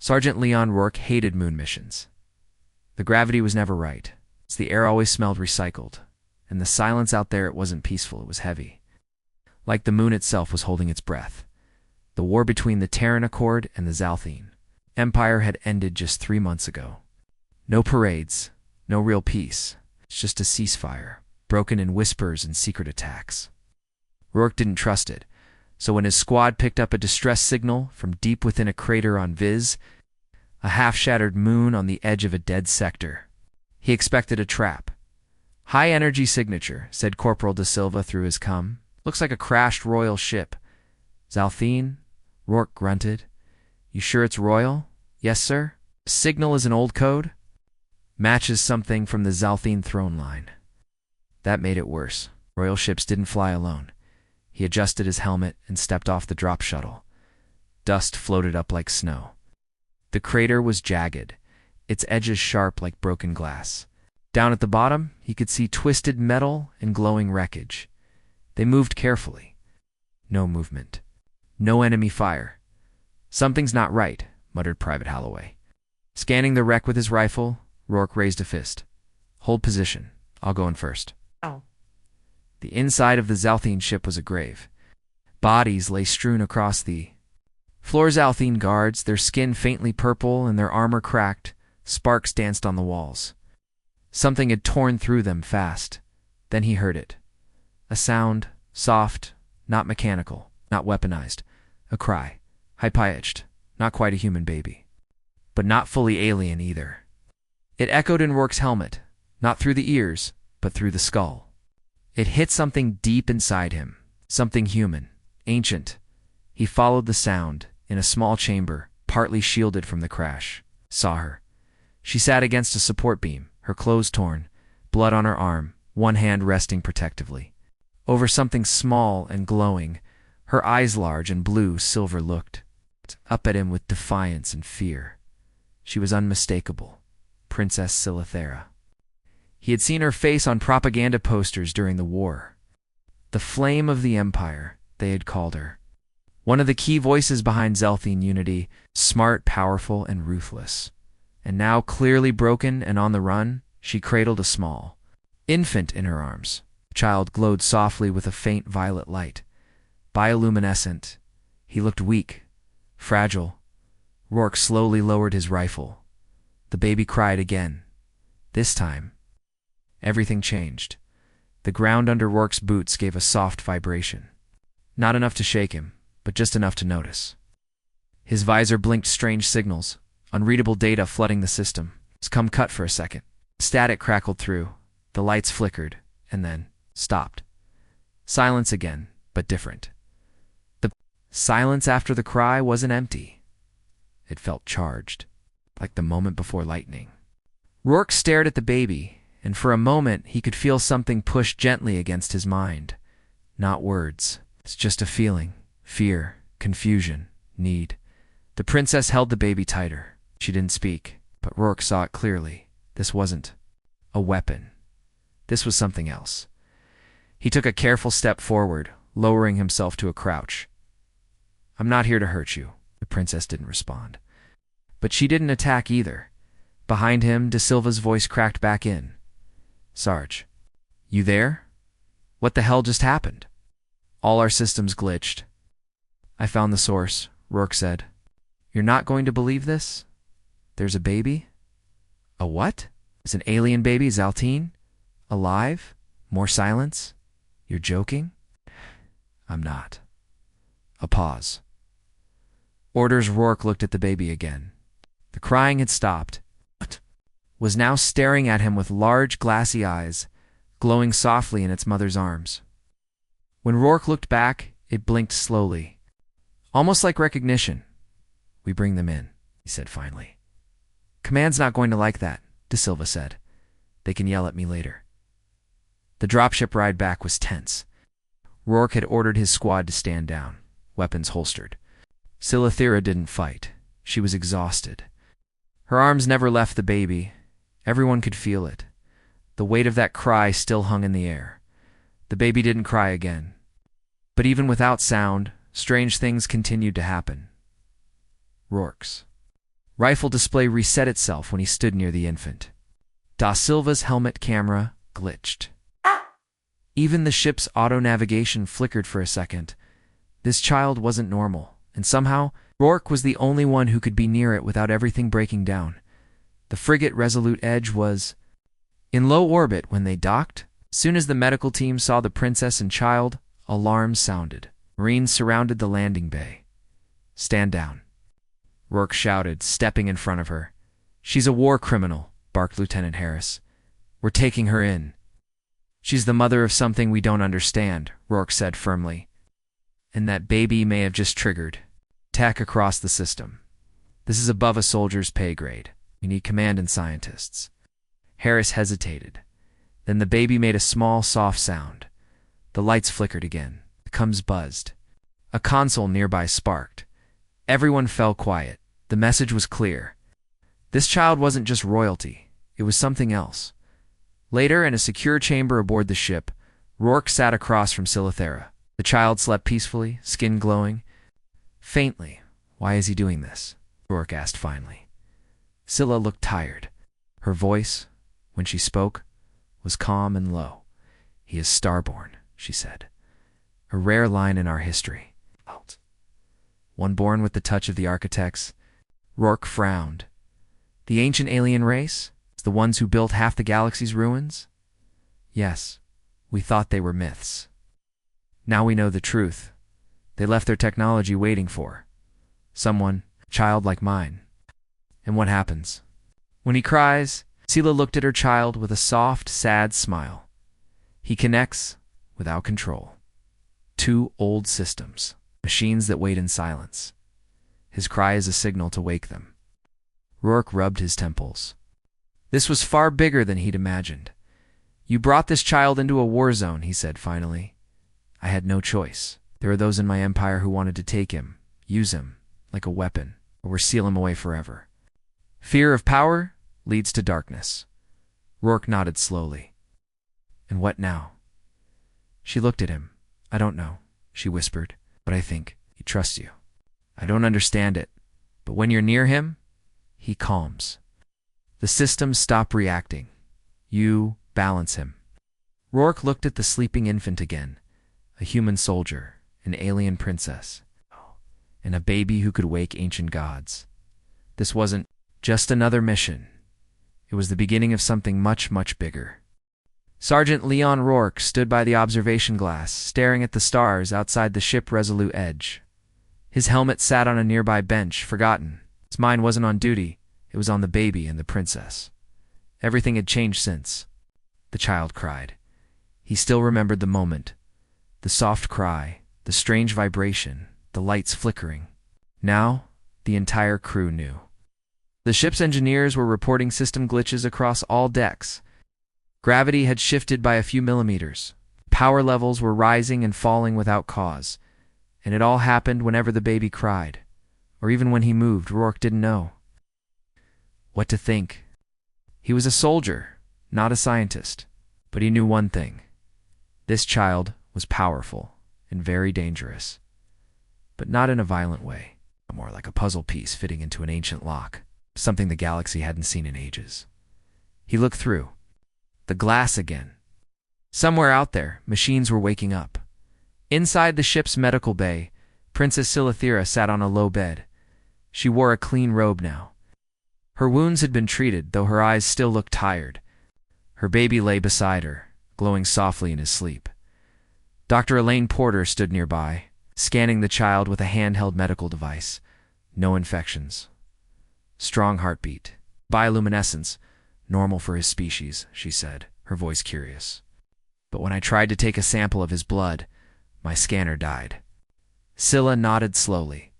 Sergeant Leon Rourke hated moon missions. The gravity was never right. The air always smelled recycled. And the silence out there, it wasn't peaceful, it was heavy. Like the moon itself was holding its breath. The war between the Terran Accord and the Zalthine Empire had ended just 3 months ago. No parades, no real peace. It's just a ceasefire, broken in whispers and secret attacks. Rourke didn't trust it, so when his squad picked up a distress signal from deep within a crater on Viz, a half-shattered moon on the edge of a dead sector, he expected a trap. "High-energy signature," said Corporal Da Silva through his cum. "Looks like a crashed royal ship." "Zalthine?" Rourke grunted. "You sure it's royal?" "Yes, sir." "Signal is an old code?" "Matches something from the Zalthine throne line." That made it worse. Royal ships didn't fly alone. He adjusted his helmet and stepped off the drop shuttle. Dust floated up like snow. The crater was jagged, its edges sharp like broken glass. Down at the bottom, he could see twisted metal and glowing wreckage. They moved carefully. No movement. No enemy fire. "Something's not right," muttered Private Holloway. Scanning the wreck with his rifle, Rourke raised a fist. "Hold position. I'll go in first." Oh. The inside of the Zalthine ship was a grave. Bodies lay strewn across the floor. Zalthine guards, their skin faintly purple and their armor cracked, sparks danced on the walls. Something had torn through them fast. Then he heard it. A sound, soft, not mechanical, not weaponized. A cry, high-pitched, not quite a human baby. But not fully alien either. It echoed in Rourke's helmet, not through the ears, but through the skull. It hit something deep inside him, something human, ancient. He followed the sound, in a small chamber, partly shielded from the crash. Saw her. She sat against a support beam, her clothes torn, blood on her arm, one hand resting protectively. Over something small and glowing, her eyes large and blue silver looked up at him with defiance and fear. She was unmistakable. Princess Silithera. He had seen her face on propaganda posters during the war. The Flame of the Empire, they had called her. One of the key voices behind Zalthine unity, smart, powerful, and ruthless. And now, clearly broken and on the run, she cradled a small infant in her arms. The child glowed softly with a faint violet light. Bioluminescent. He looked weak, fragile. Rourke slowly lowered his rifle. The baby cried again. This time, everything changed. The ground under Rourke's boots gave a soft vibration. Not enough to shake him, but just enough to notice. His visor blinked strange signals, unreadable data flooding the system. Scum cut for a second. Static crackled through. The lights flickered, and then stopped. Silence again, but different. The silence after the cry wasn't empty. It felt charged, like the moment before lightning. Rourke stared at the baby, and for a moment he could feel something push gently against his mind. Not words. It's just a feeling. Fear, confusion, need. The princess held the baby tighter. She didn't speak, but Rourke saw it clearly. This wasn't a weapon. This was something else. He took a careful step forward, lowering himself to a crouch. "I'm not here to hurt you." The princess didn't respond. But she didn't attack either. Behind him, Da Silva's voice cracked back in. "Sarge, you there? What the hell just happened?" "All our systems glitched." "I found the source," Rourke said. "You're not going to believe this? There's a baby." "A what?" "It's an alien baby, Zalthine? Alive? More silence? You're joking?" "I'm not." A pause. Orders. Rourke looked at the baby again. The crying had stopped, but was now staring at him with large glassy eyes, glowing softly in its mother's arms. When Rourke looked back, it blinked slowly, almost like recognition. "We bring them in," he said finally. "Command's not going to like that," Da Silva said. "They can yell at me later." The dropship ride back was tense. Rourke had ordered his squad to stand down, weapons holstered. Silithera didn't fight. She was exhausted. Her arms never left the baby. Everyone could feel it. The weight of that cry still hung in the air. The baby didn't cry again. But even without sound, strange things continued to happen. Rourke's Rifle display reset itself when he stood near the infant. Da Silva's helmet camera glitched. Even the ship's auto-navigation flickered for a second. This child wasn't normal, and somehow, Rourke was the only one who could be near it without everything breaking down. The frigate Resolute Edge was in low orbit when they docked. Soon as the medical team saw the princess and child, alarms sounded. Marines surrounded the landing bay. "Stand down," Rourke shouted, stepping in front of her. "She's a war criminal," barked Lieutenant Harris. "We're taking her in." "She's the mother of something we don't understand," Rourke said firmly. "And that baby may have just triggered attack across the system. This is above a soldier's pay grade. We need command and scientists." Harris hesitated. Then the baby made a small, soft sound. The lights flickered again. The comms buzzed. A console nearby sparked. Everyone fell quiet. The message was clear. This child wasn't just royalty. It was something else. Later, in a secure chamber aboard the ship, Rourke sat across from Silithera. The child slept peacefully, skin glowing. Faintly. "Why is he doing this?" Rourke asked finally. Scylla looked tired. Her voice, when she spoke, was calm and low. "He is starborn," she said. "A rare line in our history. One born with the touch of the architects." Rourke frowned. "The ancient alien race? The ones who built half the galaxy's ruins?" "Yes. We thought they were myths. Now we know the truth. They left their technology waiting for someone, a child like mine." "And what happens?" "When he cries," Scylla looked at her child with a soft, sad smile. "He connects without control. 2 old systems, machines that wait in silence. His cry is a signal to wake them." Rourke rubbed his temples. This was far bigger than he'd imagined. "You brought this child into a war zone," he said finally. "I had no choice. There are those in my empire who wanted to take him, use him, like a weapon, or seal him away forever. Fear of power leads to darkness." Rourke nodded slowly. "And what now?" She looked at him. "I don't know," she whispered, "but I think he trusts you. I don't understand it, but when you're near him, he calms. The systems stop reacting. You balance him." Rourke looked at the sleeping infant again. A human soldier, an alien princess, and a baby who could wake ancient gods. This wasn't just another mission. It was the beginning of something much, much bigger. Sergeant Leon Rourke stood by the observation glass, staring at the stars outside the ship Resolute Edge. His helmet sat on a nearby bench, forgotten. His mind wasn't on duty. It was on the baby and the princess. Everything had changed since. The child cried. He still remembered the moment. The soft cry, the strange vibration, the lights flickering. Now, the entire crew knew. The ship's engineers were reporting system glitches across all decks. Gravity had shifted by a few millimeters. Power levels were rising and falling without cause. And it all happened whenever the baby cried. Or even when he moved, Rourke didn't know what to think. He was a soldier, not a scientist. But he knew one thing. This child was powerful and very dangerous. But not in a violent way. More like a puzzle piece fitting into an ancient lock. Something the galaxy hadn't seen in ages. He looked through. The glass again. Somewhere out there, machines were waking up. Inside the ship's medical bay, Princess Silithera sat on a low bed. She wore a clean robe now. Her wounds had been treated, though her eyes still looked tired. Her baby lay beside her, glowing softly in his sleep. Dr. Elaine Porter stood nearby, scanning the child with a handheld medical device. No infections. Strong heartbeat. Bioluminescence. Normal for his species, she said, her voice curious. But when I tried to take a sample of his blood, my scanner died. Scylla nodded slowly.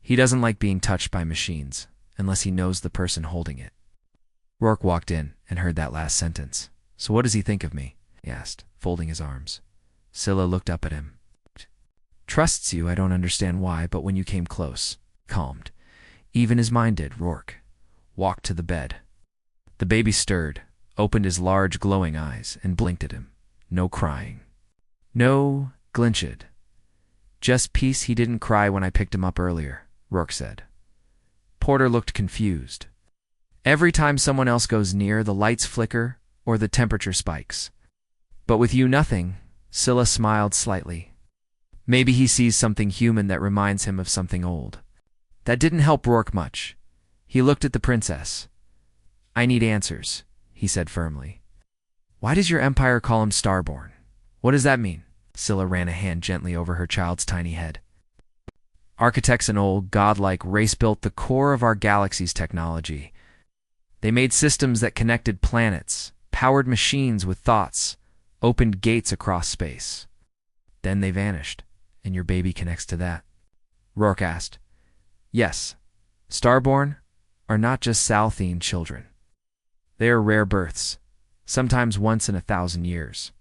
He doesn't like being touched by machines, unless he knows the person holding it. Rourke walked in and heard that last sentence. So what does he think of me? He asked, folding his arms. Scylla looked up at him. Trusts you, I don't understand why, but when you came close, calmed. Even his mind did, Rourke. Walked to the bed. The baby stirred, opened his large glowing eyes, and blinked at him. No crying. No glinchid. Just peace. He didn't cry when I picked him up earlier, Rourke said, Porter looked confused. Every time someone else goes near, the lights flicker or the temperature spikes. But with you, nothing. Scylla smiled slightly. Maybe he sees something human that reminds him of something old. That didn't help Rourke much. He looked at the princess. I need answers, he said firmly. Why does your empire call him Starborn? What does that mean? Scylla ran a hand gently over her child's tiny head. Architects and old, godlike race built the core of our galaxy's technology. They made systems that connected planets, powered machines with thoughts, opened gates across space. Then they vanished, and your baby connects to that. Rourke asked. Yes, Starborn are not just Southine children. They are rare births, sometimes once in 1,000 years.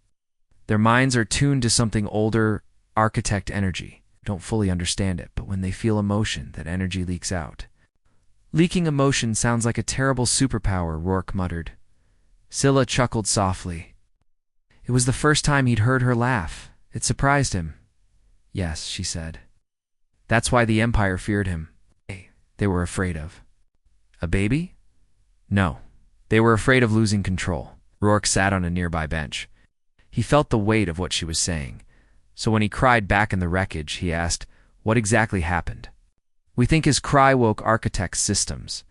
Their minds are tuned to something older, architect energy. Don't fully understand it, but when they feel emotion, that energy leaks out. Leaking emotion sounds like a terrible superpower, Rourke muttered. Scylla chuckled softly. It was the first time he'd heard her laugh. It surprised him. Yes, she said. That's why the Empire feared him. They were afraid of. A baby? No. They were afraid of losing control. Rourke sat on a nearby bench. He felt the weight of what she was saying. So when he cried back in the wreckage, he asked, what exactly happened? We think his cry woke architects' systems.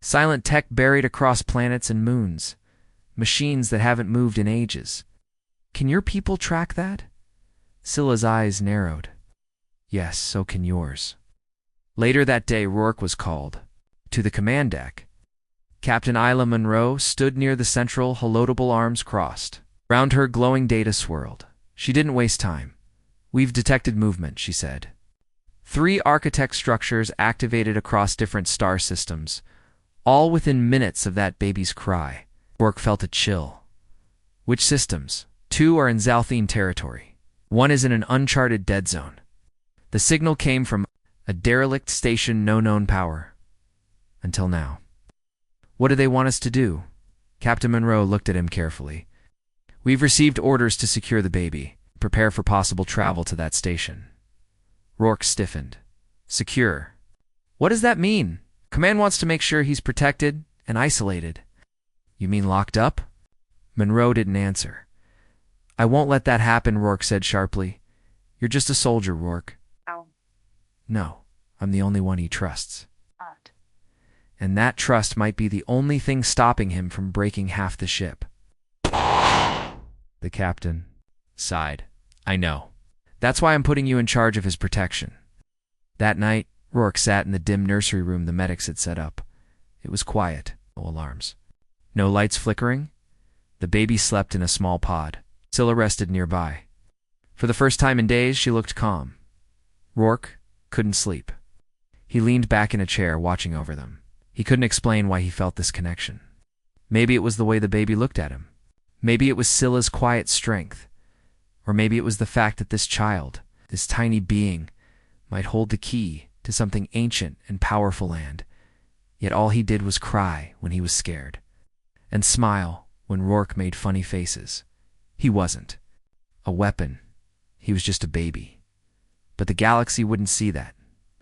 Silent tech buried across planets and moons. Machines that haven't moved in ages. Can your people track that? Scylla's eyes narrowed. Yes, so can yours. Later that day, Rourke was called to the command deck. Captain Isla Monroe stood near the central, holotable arms crossed. Round her, glowing data swirled. She didn't waste time. We've detected movement, she said. 3 architect structures activated across different star systems, all within minutes of that baby's cry. Rourke felt a chill. Which systems? 2 are in Zalthine territory. 1 is in an uncharted dead zone. The signal came from a derelict station, no known power. Until now. What do they want us to do? Captain Monroe looked at him carefully. We've received orders to secure the baby. Prepare for possible travel to that station. Rourke stiffened. Secure. What does that mean? Command wants to make sure he's protected and isolated. You mean locked up? Monroe didn't answer. I won't let that happen, Rourke said sharply. You're just a soldier, Rourke. Ow. No, I'm the only one he trusts. And that trust might be the only thing stopping him from breaking half the ship. The captain sighed. I know. That's why I'm putting you in charge of his protection. That night, Rourke sat in the dim nursery room the medics had set up. It was quiet, no alarms. No lights flickering. The baby slept in a small pod. Scylla rested nearby. For the first time in days, she looked calm. Rourke couldn't sleep. He leaned back in a chair, watching over them. He couldn't explain why he felt this connection. Maybe it was the way the baby looked at him. Maybe it was Scylla's quiet strength. Or maybe it was the fact that this child, this tiny being, might hold the key to something ancient and powerful land. Yet all he did was cry when he was scared, and smile when Rourke made funny faces. He wasn't a weapon. He was just a baby. But the galaxy wouldn't see that.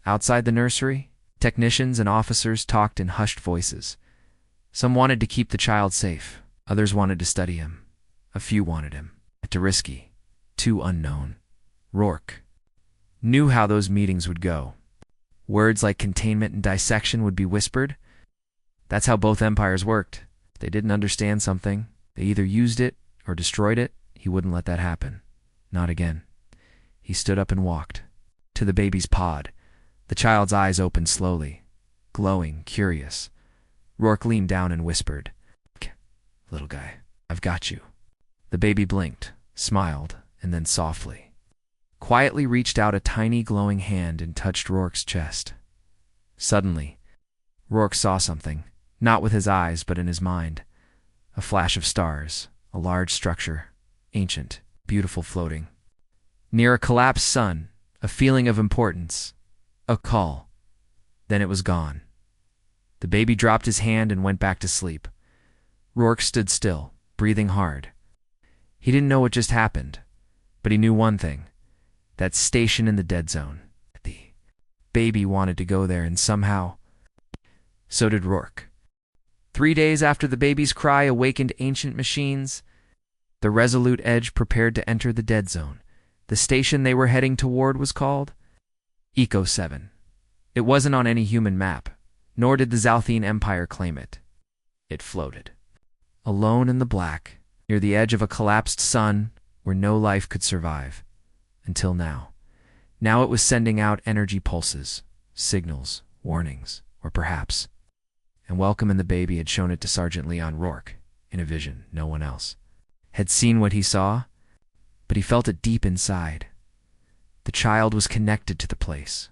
Outside the nursery, technicians and officers talked in hushed voices. Some wanted to keep the child safe. Others wanted to study him. A few wanted him. Too risky. Too unknown. Rourke knew how those meetings would go. Words like containment and dissection would be whispered. That's how both empires worked. If they didn't understand something, they either used it or destroyed it. He wouldn't let that happen. Not again. He stood up and walked to the baby's pod. The child's eyes opened slowly, glowing, curious. Rourke leaned down and whispered, Little guy, I've got you. The baby blinked, smiled, and then softly, quietly reached out a tiny glowing hand and touched Rourke's chest. Suddenly, Rourke saw something, not with his eyes but in his mind. A flash of stars, a large structure, ancient, beautiful, floating. Near a collapsed sun, a feeling of importance, a call. Then it was gone. The baby dropped his hand and went back to sleep. Rourke stood still, breathing hard. He didn't know what just happened, but he knew one thing. That station in the dead zone. The baby wanted to go there, and somehow So did Rourke. 3 days after the baby's cry awakened ancient machines, the Resolute Edge prepared to enter the dead zone. The station they were heading toward was called Eco 7. It wasn't on any human map, nor did the Zalthine Empire claim it. It floated, alone in the black, near the edge of a collapsed sun where no life could survive. Until now. Now it was sending out energy pulses, signals, warnings, or perhaps. And Welcome and the baby had shown it to Sergeant Leon Rourke, in a vision, no one else had seen what he saw, but he felt it deep inside. The child was connected to the place.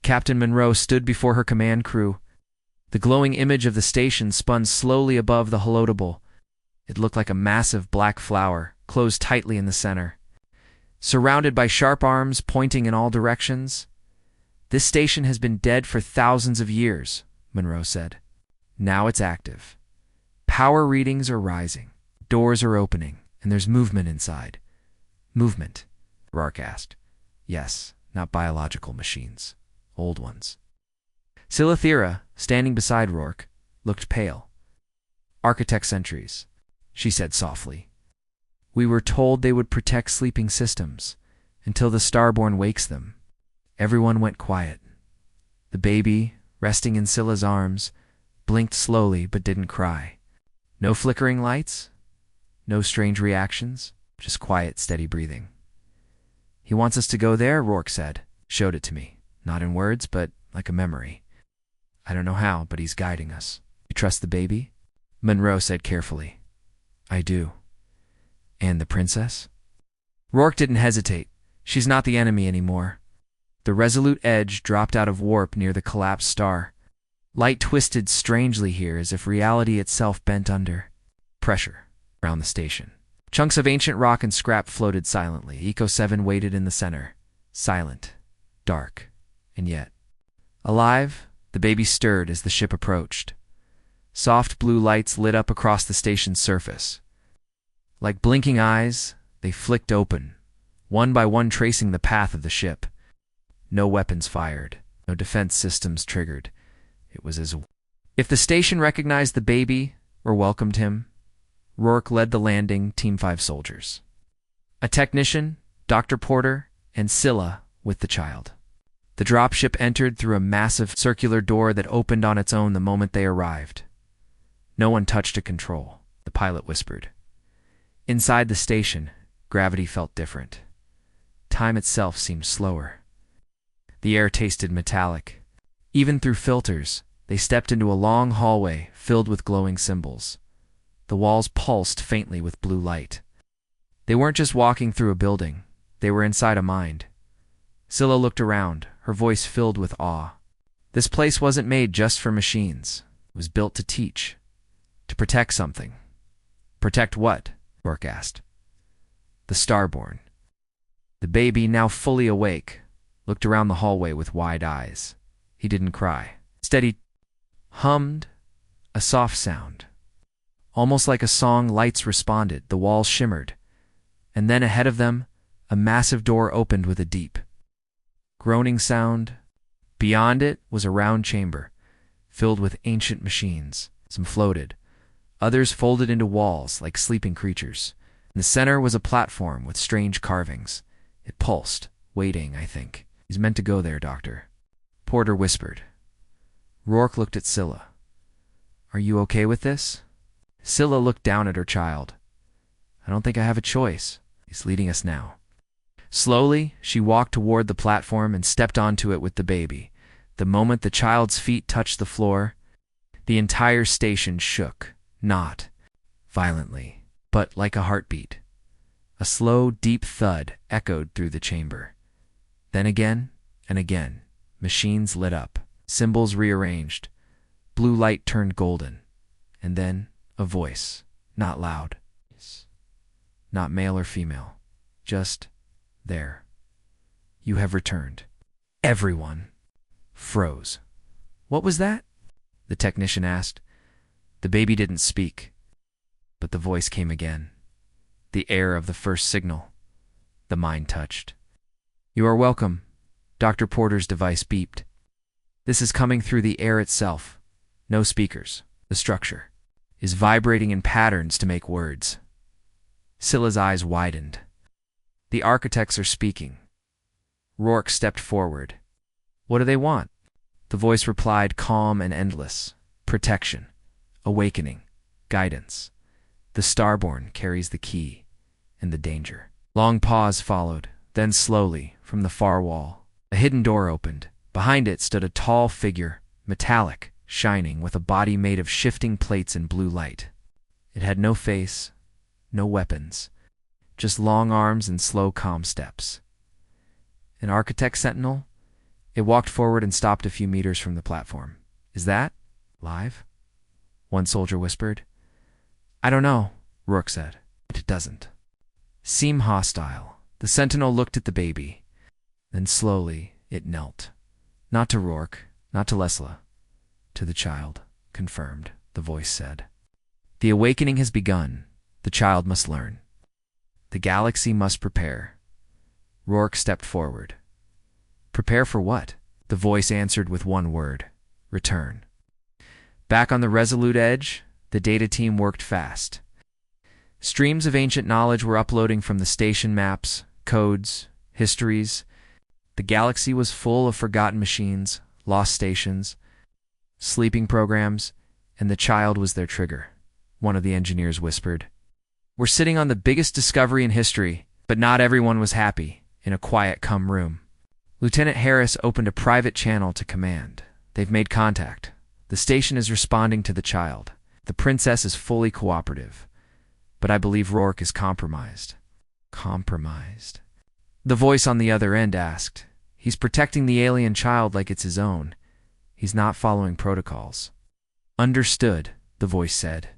Captain Monroe stood before her command crew. The glowing image of the station spun slowly above the holotable. It looked like a massive black flower, closed tightly in the center. Surrounded by sharp arms pointing in all directions. This station has been dead for thousands of years, Monroe said. Now it's active. Power readings are rising. Doors are opening, and there's movement inside. Movement, Rourke asked. Yes, not biological machines. Old ones. Silithira, standing beside Rourke, looked pale. Architect sentries, she said softly. We were told they would protect sleeping systems until the Starborn wakes them. Everyone went quiet. The baby, resting in Scylla's arms, blinked slowly but didn't cry. No flickering lights, no strange reactions, just quiet, steady breathing. He wants us to go there, Rourke said. Showed it to me, not in words, but like a memory. I don't know how, but he's guiding us. You trust the baby? Monroe said carefully. I do. And the princess? Rourke didn't hesitate. She's not the enemy anymore. The Resolute Edge dropped out of warp near the collapsed star. Light twisted strangely here as if reality itself bent under. Pressure around the station. Chunks of ancient rock and scrap floated silently. Eco 7 waited in the center. Silent. Dark. And yet. Alive, the baby stirred as the ship approached. Soft blue lights lit up across the station's surface. Like blinking eyes, they flicked open, one by one tracing the path of the ship. No weapons fired, no defense systems triggered. It was as if the station recognized the baby or welcomed him. Rourke led the landing, Team 5 soldiers. A technician, Dr. Porter, and Scylla with the child. The dropship entered through a massive circular door that opened on its own the moment they arrived. No one touched a control, the pilot whispered. Inside the station, gravity felt different. Time itself seemed slower. The air tasted metallic. Even through filters, they stepped into a long hallway filled with glowing symbols. The walls pulsed faintly with blue light. They weren't just walking through a building. They were inside a mind. Scylla looked around, her voice filled with awe. This place wasn't made just for machines. It was built to teach. To protect something. Protect what? Rourke asked. The Starborn. The baby, now fully awake, looked around the hallway with wide eyes. He didn't cry. Instead, he hummed a soft sound. Almost like a song, lights responded, the walls shimmered. And then ahead of them, a massive door opened with a deep, groaning sound. Beyond it was a round chamber, filled with ancient machines. Some floated. Others folded into walls like sleeping creatures. In the center was a platform with strange carvings. It pulsed, waiting, I think. He's meant to go there, Doctor. Porter whispered. Rourke looked at Scylla. Are you okay with this? Scylla looked down at her child. I don't think I have a choice. He's leading us now. Slowly, she walked toward the platform and stepped onto it with the baby. The moment the child's feet touched the floor, the entire station shook, not violently, but like a heartbeat. A slow, deep thud echoed through the chamber. Then again and again, machines lit up, symbols rearranged, blue light turned golden, and then a voice, not loud, not male or female, just there. You have returned. Everyone froze. What was that? The technician asked. The baby didn't speak, but the voice came again. The air of the first signal. The mind touched. You are welcome. Dr. Porter's device beeped. This is coming through the air itself. No speakers. The structure is vibrating in patterns to make words. Scylla's eyes widened. The architects are speaking. Rourke stepped forward. What do they want? The voice replied, calm and endless. Protection, awakening, guidance. The Starborn carries the key and the danger. Long pause followed. Then slowly, from the far wall, a hidden door opened. Behind it stood a tall figure, metallic, shining, with a body made of shifting plates and blue light. It had no face, no weapons, just long arms and slow, calm steps. An architect sentinel? It walked forward and stopped a few meters from the platform. Is that live? One soldier whispered. I don't know, Rourke said. It doesn't seem hostile. The sentinel looked at the baby. Then slowly it knelt. Not to Rourke, not to Lesla. To the child. Confirmed, the voice said. The awakening has begun. The child must learn. The galaxy must prepare. Rourke stepped forward. Prepare for what? The voice answered with one word. Return. Back on the Resolute Edge, the data team worked fast. Streams of ancient knowledge were uploading from the station maps, codes, histories. The galaxy was full of forgotten machines, lost stations, sleeping programs, and the child was their trigger. One of the engineers whispered. We're sitting on the biggest discovery in history, but not everyone was happy in a quiet room. Lieutenant Harris opened a private channel to command. They've made contact. The station is responding to the child. The princess is fully cooperative. But I believe Rourke is compromised. Compromised? The voice on the other end asked. He's protecting the alien child like it's his own. He's not following protocols. Understood, the voice said.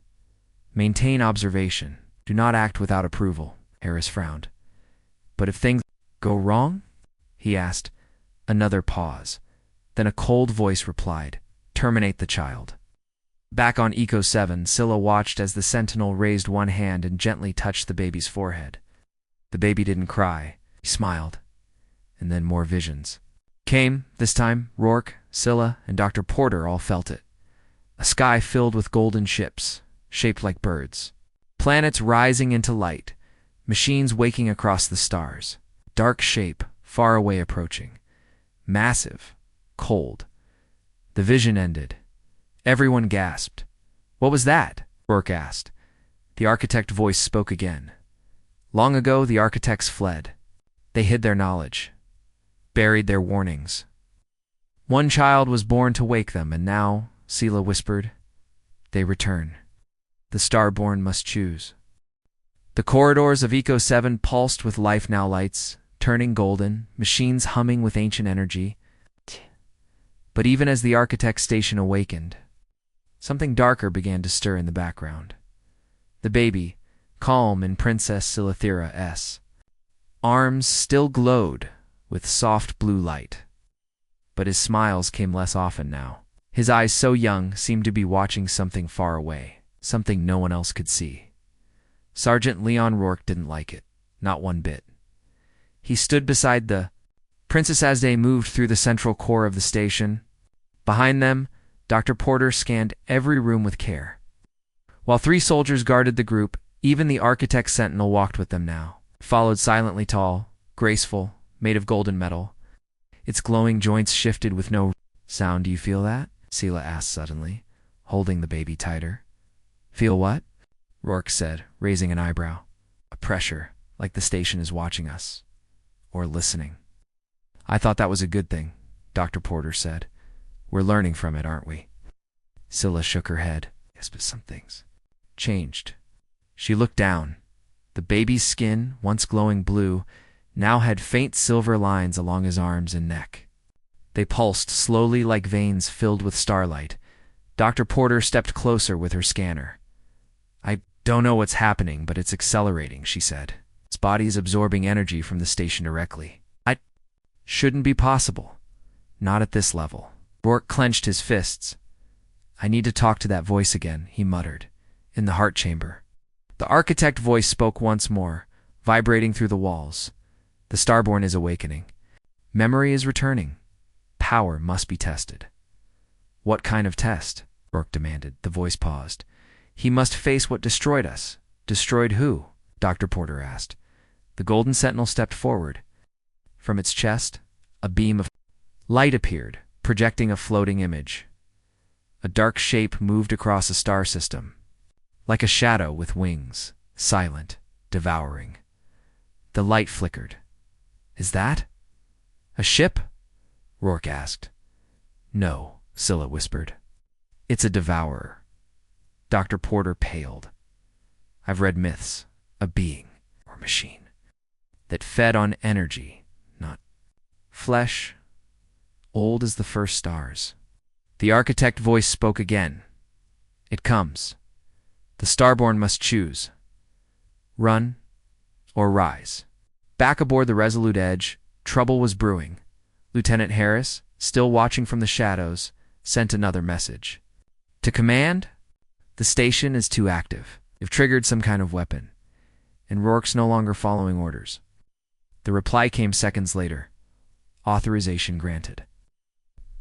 Maintain observation. Do not act without approval, Harris frowned. But if things go wrong? He asked. Another pause. Then a cold voice replied, terminate the child. Back on Eco 7, Scylla watched as the sentinel raised one hand and gently touched the baby's forehead. The baby didn't cry. He smiled. And then more visions came. This time, Rourke, Scylla, and Dr. Porter all felt it. A sky filled with golden ships, shaped like birds. Planets rising into light. Machines waking across the stars. Dark shape, far away approaching. Massive. Cold. The vision ended. Everyone gasped. What was that? Rourke asked. The architect voice spoke again. Long ago, the architects fled. They hid their knowledge, buried their warnings. One child was born to wake them, and now, Scylla whispered, they return. The Starborn must choose. The corridors of Eco 7 pulsed with life now lights, turning golden, machines humming with ancient energy. But even as the architect station awakened, something darker began to stir in the background. The baby, calm in Princess Silathera-S. Arms still glowed with soft blue light. But his smiles came less often now. His eyes, so young, seemed to be watching something far away, something no one else could see. Sergeant Leon Rourke didn't like it, not one bit. He stood beside the Princess as they moved through the central core of the station. Behind them, Dr. Porter scanned every room with care. While 3 soldiers guarded the group, even the architect sentinel walked with them now. Followed silently, tall, graceful, made of golden metal. Its glowing joints shifted with no sound. Do you feel that? Scylla asked suddenly, holding the baby tighter. Feel what? Rourke said, raising an eyebrow. A pressure, like the station is watching us. Or listening. I thought that was a good thing, Dr. Porter said. We're learning from it, aren't we? Scylla shook her head. Yes, but some things changed. She looked down. The baby's skin, once glowing blue, now had faint silver lines along his arms and neck. They pulsed slowly like veins filled with starlight. Dr. Porter stepped closer with her scanner. I don't know what's happening, but it's accelerating, she said. Its body is absorbing energy from the station directly. Shouldn't be possible. Not at this level. Rourke clenched his fists. I need to talk to that voice again, he muttered, in the heart chamber. The architect voice spoke once more, vibrating through the walls. The Starborn is awakening. Memory is returning. Power must be tested. What kind of test? Rourke demanded. The voice paused. He must face what destroyed us. Destroyed who? Dr. Porter asked. The Golden Sentinel stepped forward. From its chest, a beam of light appeared, projecting a floating image. A dark shape moved across a star system, like a shadow with wings, silent, devouring. The light flickered. Is that a ship? Rourke asked. No, Scylla whispered. It's a devourer. Dr. Porter paled. I've read myths, a being, or machine, that fed on energy, not flesh, old as the first stars. The architect voice spoke again. It comes. The starborn must choose. Run or rise. Back aboard the Resolute Edge, trouble was brewing. Lieutenant Harris, still watching from the shadows, sent another message. To command, the station is too active. They've triggered some kind of weapon, and Rourke's no longer following orders. The reply came seconds later. Authorization granted.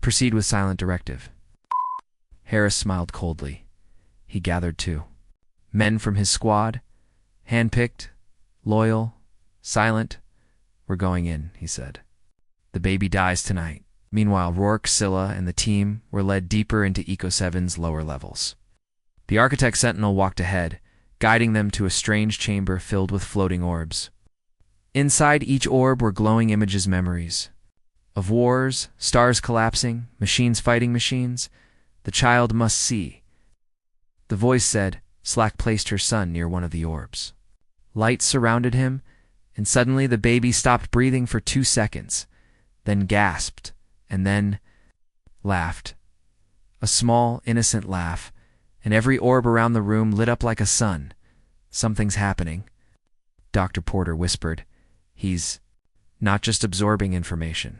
Proceed with silent directive. Harris smiled coldly. He gathered two men from his squad, handpicked, loyal, silent. We're going in, he said. The baby dies tonight. Meanwhile, Rourke, Scylla, and the team were led deeper into Eco 7's lower levels. The Architect Sentinel walked ahead, guiding them to a strange chamber filled with floating orbs. Inside each orb were glowing images, memories of wars, stars collapsing, machines fighting machines. The child must see. The voice said. Slack placed her son near one of the orbs. Light surrounded him, and suddenly the baby stopped breathing for 2 seconds, then gasped, and then laughed. A small, innocent laugh, and every orb around the room lit up like a sun. Something's happening, Dr. Porter whispered. He's not just absorbing information.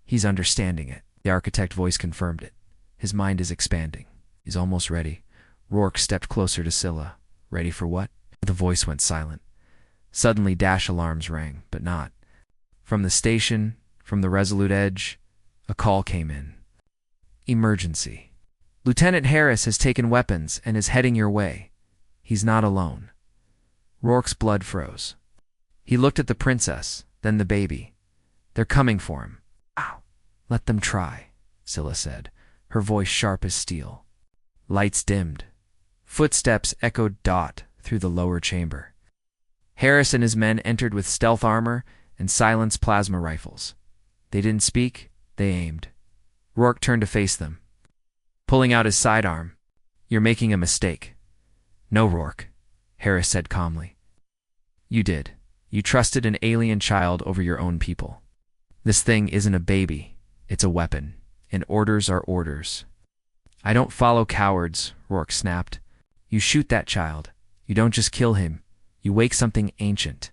He's understanding it. The architect voice confirmed it. His mind is expanding. He's almost ready. Rourke stepped closer to Scylla. Ready for what? The voice went silent. Suddenly dash alarms rang, but not. From the station, from the Resolute Edge, a call came in. Emergency. Lieutenant Harris has taken weapons and is heading your way. He's not alone. Rourke's blood froze. He looked at the princess, then the baby. They're coming for him. Ow. Let them try, Scylla said, her voice sharp as steel. Lights dimmed. Footsteps echoed through the lower chamber. Harris and his men entered with stealth armor and silenced plasma rifles. They didn't speak, they aimed. Rourke turned to face them, pulling out his sidearm. You're making a mistake. No, Rourke, Harris said calmly. You did. You trusted an alien child over your own people. This thing isn't a baby. It's a weapon, and orders are orders. I don't follow cowards, Rourke snapped. You shoot that child. You don't just kill him. You wake something ancient,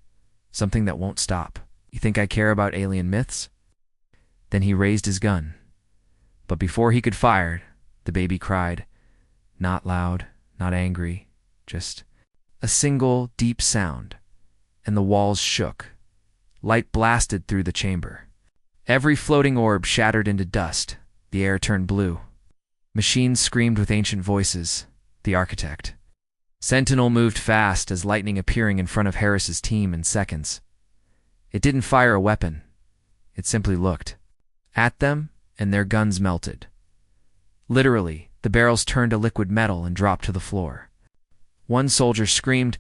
something that won't stop. You think I care about alien myths? Then he raised his gun. But before he could fire, the baby cried. Not loud, not angry, just a single deep sound, and the walls shook. Light blasted through the chamber. Every floating orb shattered into dust. The air turned blue. Machines screamed with ancient voices. The architect. Sentinel moved fast as lightning appearing in front of Harris's team in seconds. It didn't fire a weapon. It simply looked at them, and their guns melted. Literally, the barrels turned to liquid metal and dropped to the floor. One soldier screamed.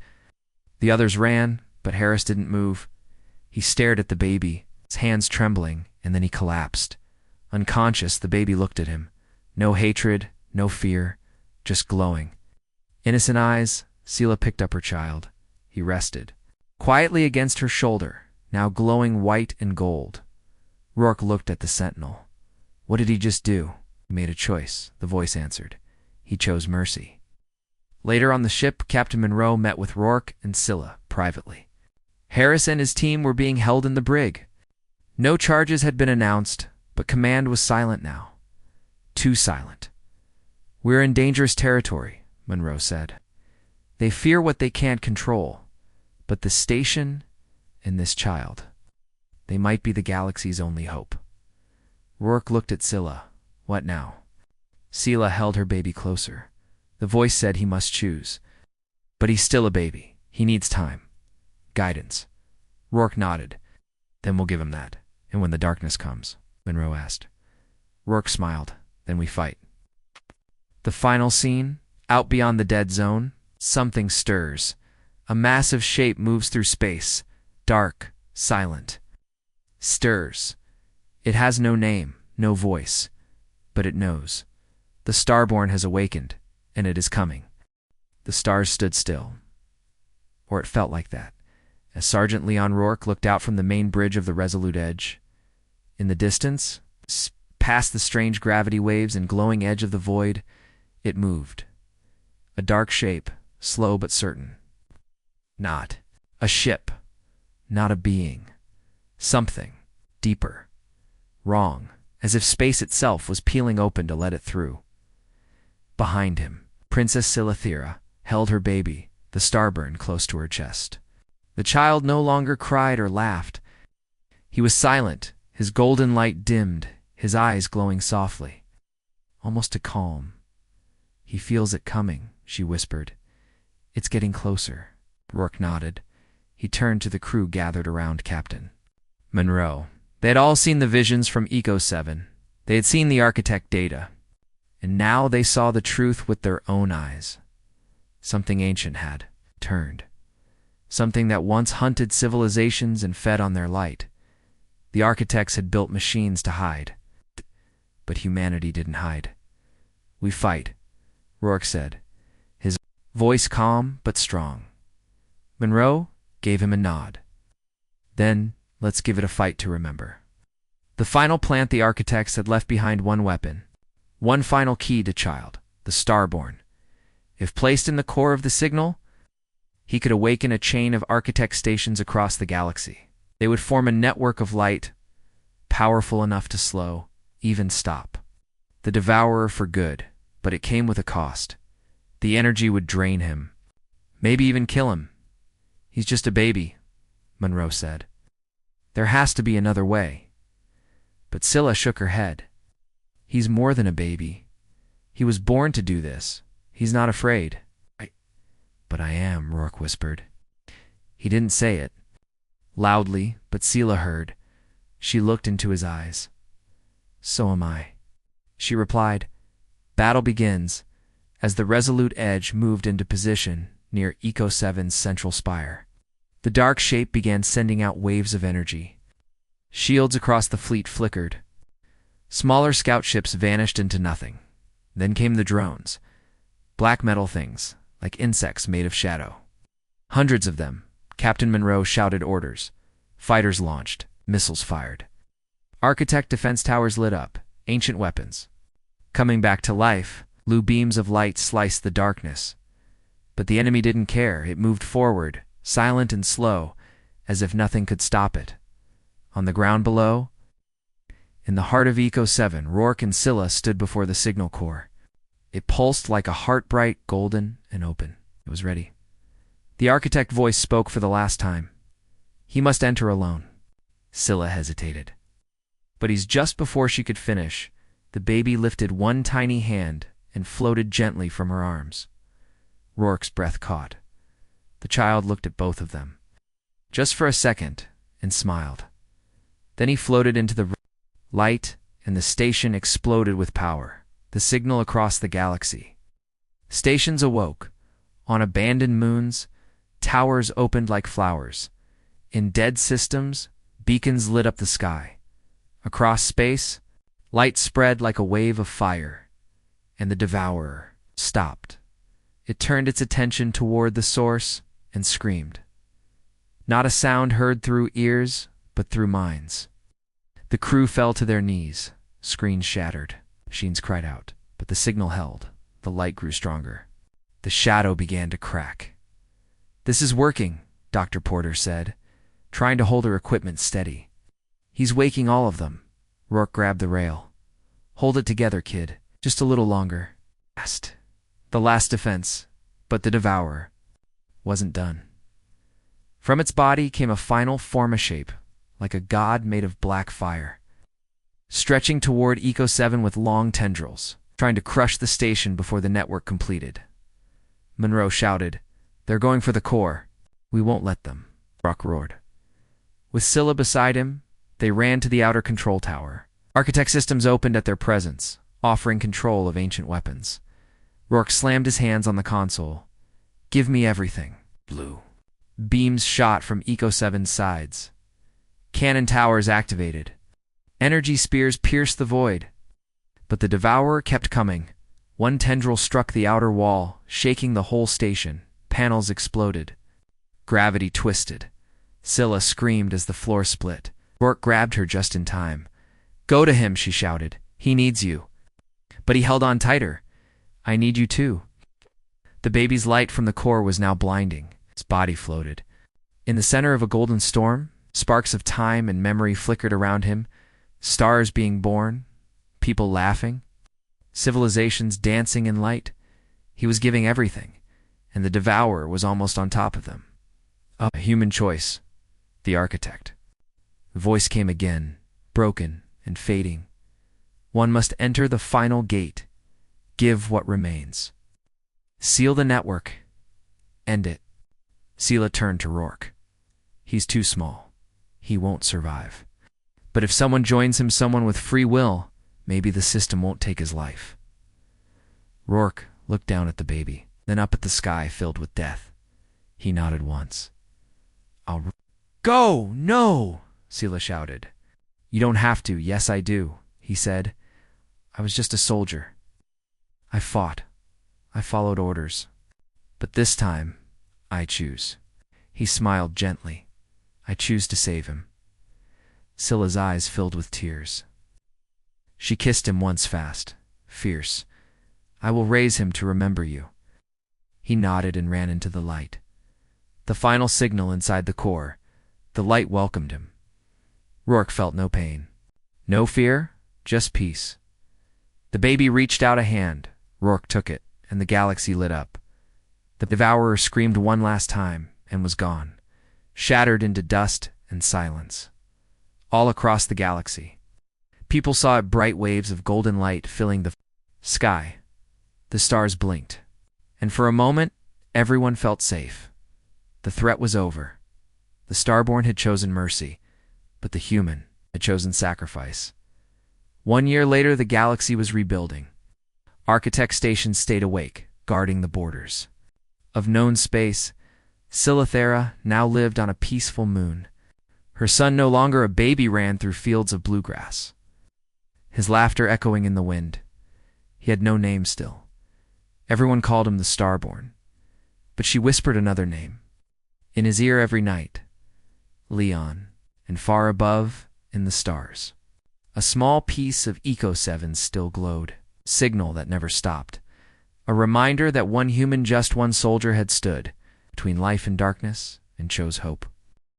The others ran, but Harris didn't move. He stared at the baby, his hands trembling, and then he collapsed. Unconscious, the baby looked at him. No hatred, no fear, just glowing. Innocent eyes. Scylla picked up her child. He rested, quietly against her shoulder, now glowing white and gold. Rourke looked at the Sentinel. What did he just do? He made a choice, the voice answered. He chose mercy. Later on the ship, Captain Monroe met with Rourke and Scylla privately. Harris and his team were being held in the brig. No charges had been announced, but command was silent now. Too silent. We're in dangerous territory, Monroe said. They fear what they can't control, but the station and this child, they might be the galaxy's only hope. Rourke looked at Scylla. What now? Sela held her baby closer. The voice said he must choose. But he's still a baby. He needs time. Guidance. Rourke nodded. Then we'll give him that. And when the darkness comes, Monroe asked. Rourke smiled. Then we fight. The final scene, out beyond the dead zone, something stirs. A massive shape moves through space, dark, silent. Stirs. It has no name, no voice, but it knows. The Starborn has awakened, and it is coming. The stars stood still. Or it felt like that, as Sergeant Leon Rourke looked out from the main bridge of the Resolute Edge. In the distance, past the strange gravity waves and glowing edge of the void, it moved. A dark shape, slow but certain. Not a ship, not a being. Something deeper, wrong, as if space itself was peeling open to let it through. Behind him, Princess Silithira held her baby, the Starburn, close to her chest. The child no longer cried or laughed. He was silent, his golden light dimmed, his eyes glowing softly, almost to calm. He feels it coming, she whispered. It's getting closer. Rourke nodded. He turned to the crew gathered around Captain Monroe. They had all seen the visions from Eco 7. They had seen the architect data. And now they saw the truth with their own eyes. Something ancient had turned. Something that once hunted civilizations and fed on their light. The architects had built machines to hide. But humanity didn't hide. We fight, Rourke said, his voice calm but strong. Monroe gave him a nod. Then, let's give it a fight to remember. The final plant the architects had left behind one weapon, one final key to child, the Starborn. If placed in the core of the signal, he could awaken a chain of architect stations across the galaxy. They would form a network of light, powerful enough to slow, even stop. The Devourer for good, but it came with a cost. The energy would drain him, maybe even kill him. He's just a baby, Monroe said. There has to be another way. But Scylla shook her head. He's more than a baby. He was born to do this. He's not afraid. But I am, Rourke whispered. He didn't say it. Loudly, but Scylla heard. She looked into his eyes. So am I. She replied. Battle begins as the Resolute Edge moved into position near Eco 7's central spire. The dark shape began sending out waves of energy. Shields across the fleet flickered. Smaller scout ships vanished into nothing. Then came the drones. Black metal things, like insects made of shadow. Hundreds of them. Captain Monroe shouted orders. Fighters launched. Missiles fired. Architect defense towers lit up. Ancient weapons. Coming back to life, blue beams of light sliced the darkness. But the enemy didn't care. It moved forward, silent and slow, as if nothing could stop it. On the ground below, in the heart of Eco 7, Rourke and Scylla stood before the signal core. It pulsed like a heart bright, golden, and open. It was ready. The architect voice spoke for the last time. He must enter alone. Scylla hesitated. But just before she could finish, the baby lifted one tiny hand and floated gently from her arms. Rourke's breath caught. The child looked at both of them, just for a second, and smiled. Then he floated into the light, and the station exploded with power, the signal across the galaxy. Stations awoke. On abandoned moons, towers opened like flowers. In dead systems, beacons lit up the sky. Across space, light spread like a wave of fire, and the Devourer stopped. It turned its attention toward the source and screamed. Not a sound heard through ears, but through minds. The crew fell to their knees. Screens shattered. Machines cried out, but the signal held. The light grew stronger. The shadow began to crack. This is working, Dr. Porter said, trying to hold her equipment steady. He's waking all of them. Rourke grabbed the rail. Hold it together, kid. Just a little longer. Last. The last defense. But the Devourer wasn't done. From its body came a final forma shape, like a god made of black fire, stretching toward Eco 7 with long tendrils. trying to crush the station before the network completed. Monroe shouted, "They're going for the core." "We won't let them," Rock roared. With Scylla beside him, they ran to the outer control tower. Architect systems opened at their presence, offering control of ancient weapons. Rourke slammed his hands on the console. "Give me everything." Blue. Beams shot from Eco 7's sides. Cannon towers activated. Energy spears pierced the void. But the Devourer kept coming. One tendril struck the outer wall, shaking the whole station. Panels exploded. Gravity twisted. Scylla screamed as the floor split. Rourke grabbed her just in time. "Go to him," she shouted. "He needs you." But he held on tighter. "I need you too." The baby's light from the core was now blinding. His body floated. In the center of a golden storm, sparks of time and memory flickered around him, stars being born, people laughing, civilizations dancing in light. He was giving everything, and the Devourer was almost on top of them. A human choice. The architect. The voice came again, broken and fading. "One must enter the final gate. Give what remains. Seal the network. End it." Scylla turned to Rourke. "He's too small. He won't survive. But if someone joins him, someone with free will, maybe the system won't take his life." Rourke looked down at the baby, then up at the sky filled with death. He nodded once. "I'll go!" "No!" Scylla shouted. "You don't have to." "Yes, I do," he said. "I was just a soldier. I fought. I followed orders. But this time, I choose." He smiled gently. "I choose to save him." Scylla's eyes filled with tears. She kissed him once fast, fierce. "I will raise him to remember you." He nodded and ran into the light. The final signal inside the core. The light welcomed him. Rourke felt no pain. No fear, just peace. The baby reached out a hand. Rourke took it, and the galaxy lit up. The Devourer screamed one last time and was gone, shattered into dust and silence. All across the galaxy, people saw it, bright waves of golden light filling the sky. The stars blinked, and for a moment, everyone felt safe. The threat was over. The Starborn had chosen mercy, but the human had chosen sacrifice. 1 year later, the galaxy was rebuilding. Architect stations stayed awake, guarding the borders. Of known space, Scyllathera now lived on a peaceful moon. Her son, no longer a baby, ran through fields of bluegrass, his laughter echoing in the wind. He had no name still. Everyone called him the Starborn, but she whispered another name in his ear every night: Leon. And far above, in the stars, a small piece of Eco 7 still glowed, signal that never stopped, a reminder that one human, just one soldier, had stood between life and darkness and chose hope.